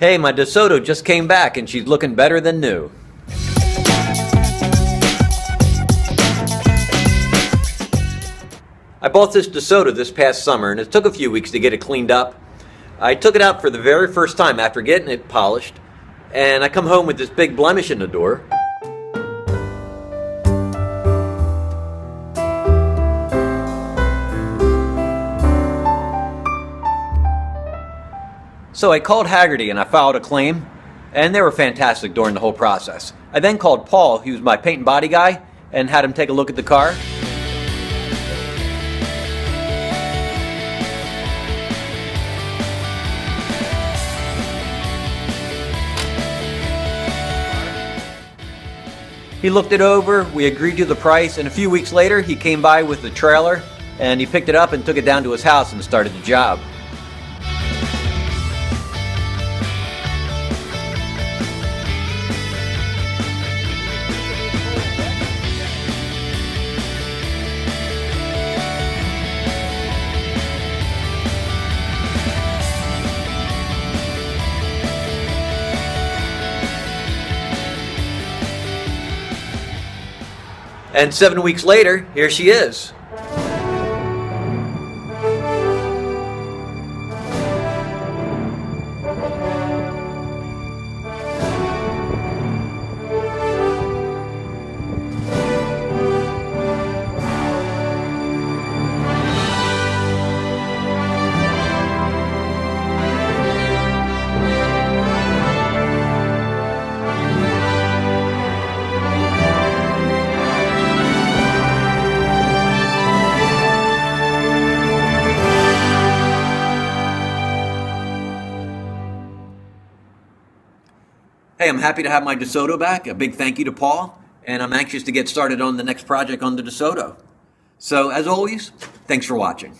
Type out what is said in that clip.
Hey, my Desoto just came back and she's looking better than new. I bought this Desoto this past summer and it took a few weeks to get it cleaned up. I took it out for the very first time after getting it polished, and I come home with this big blemish in the door. So I called Haggerty and I filed a claim, and they were fantastic during the whole process. I then called Paul, he was my paint and body guy, and had him take a look at the car. He looked it over, we agreed to the price, and a few weeks later he came by with the trailer and he picked it up and took it down to his house and started the job. And 7 weeks later, here she is. Hey, I'm happy to have my Desoto back. A big thank you to Paul, and I'm anxious to get started on the next project on the Desoto. So, as always, thanks for watching.